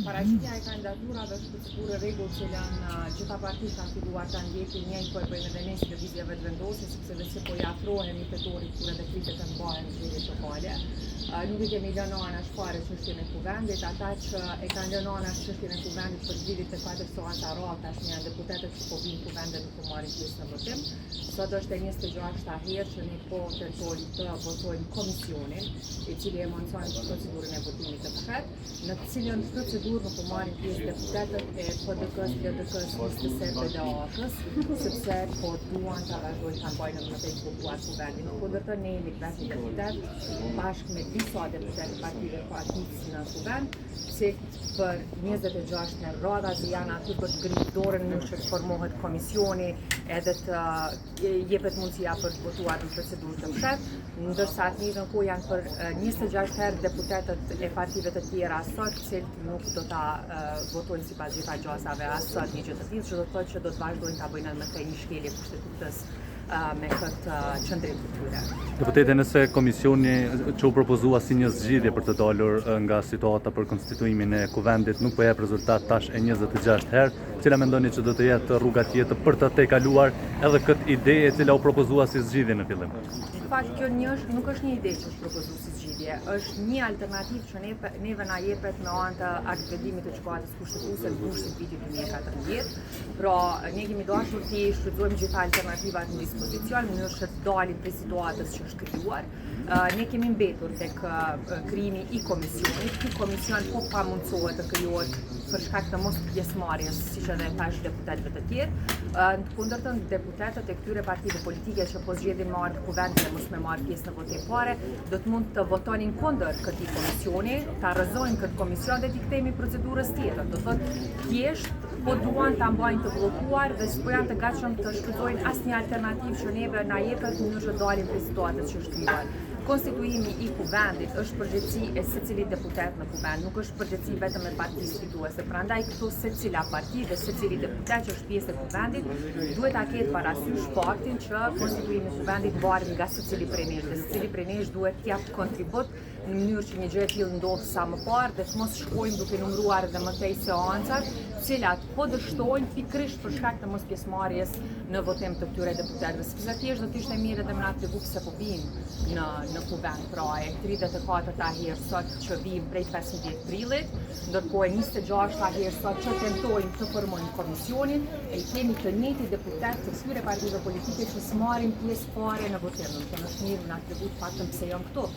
Paraqitja e kandidaturave është procedurë rregull që gjitha partitë kanë filluar ta ndjekin njëjtë për bëjmë edhe nesër lëvizjeve të vendosjes, sepse vetë po i afrohemi tetorit kur edhe kritet të mbahen zgjedhjet lokale. Nuk i kemi lënë anash fare çështjen e kuvendit, ata që e kanë lënë anash çështjen e kuvendit për lidhje të katër seanca rrallë tashmë deputetët që po vinë kuvende nuk po marrin pjesë në votim. Sot është e 26-ta herë që ne po tentojmë të votojmë komisionin, i cili e mundson procedurën e votimit të fshehtë, në të cilën procedurë nuk po marrin pjesë deputetët e PDK-s, LDK-s, LST-s dhe DAK-s, sepse po duan ta vazhdojnë kampajnën më tej kupuar kuvendin. Kundërta ne jemi klasë deputet bashkë me disa deputetë partive koalicisë në kuvend, që për 26 në radha janë aty për të ngritur dorën në që të formohet komisioni edhe të jepet mundësia për të votuar në procedurë të fshehtë, ndërsa të njëjtën kohë janë për 26 herë deputetët e partive të tjera sot, të cilët nuk do ta votojnë sipas gjitha gjasave as sot një gjë të tillë, që do të thotë që do të vazhdojnë ta bëjnë me këtë një shkelje kushtetutës me këtë qëndrim të tyre. Deputete, nëse komisioni që u propozua si një zgjidhje për të dalur nga situata për konstituimin e kuvendit nuk po jep rezultat tash e 26 herë, cila mendoni që do të jetë rruga tjetër për të tejkaluar edhe këtë ide e cila u propozua si zgjidhje në fillim? Në fakt, kjo nuk është një ide që është propozuar si zgjidhje, është një alternativë që neve na jepet me anë të aktivimit të gjykatës kushtetuese në kushtet vitit 2014. Pra, ne kemi dashur të shfrytëzojmë gjitha alternativat në dispozicion, në mënyrë që të dalim prej situatës që është krijuar. Ne kemi mbetur tek krijimi i komisionit. Ky komision po pamundsohet të krijohet për shkak të mos pjesëmarrjes, siç edhe thash deputetëve të tjerë. Në kundërtën, deputetët e këtyre partive politike që po zgjedhin me ardhmë kuvendit dhe mos me marrë pjesë në votim fare, do të mund të votonin kundër këtij komisioni, ta rrëzojnë këtë komision dhe t'i kthejmë procedurës tjetër. Do thotë thjesht po duan ta mbajnë të bllokuar dhe s'po janë të gatshëm të shfrytëzojnë asnjë alternativë që neve na jepet në mënyrë të dalim prej situatës që është krijuar. Konstituimi i kuvendit është përgjegjësi e secilit deputet në kuvend, nuk është përgjegjësi vetëm e partisë fituese. Prandaj këtu secila parti dhe secili deputet që është pjesë e kuvendit duhet ta ketë parasysh faktin që konstituimi i kuvendit varet nga secili prej nesh dhe secili prej nesh duhet të japë kontribut në mënyrë që një gjë e tillë ndodh sa më parë dhe të mos shkojmë duke numëruar edhe më tej seancat, të cilat po dështojnë pikërisht për shkak të mos pjesëmarrjes në votim të këtyre deputetëve. Sepse thjesht do të ishte mirë edhe më na tregu pse po vinë në kuvend, pra e 34-ta herë sot që vijmë prej 15 prillit, ndërkohë 26-ta herë sot që tentojmë të formojmë komisionin e kemi të njëjtë deputet të këtyre partive politike që s'marrin pjesë fare në votim. Në është mirë na tregu faktën pse janë këtu.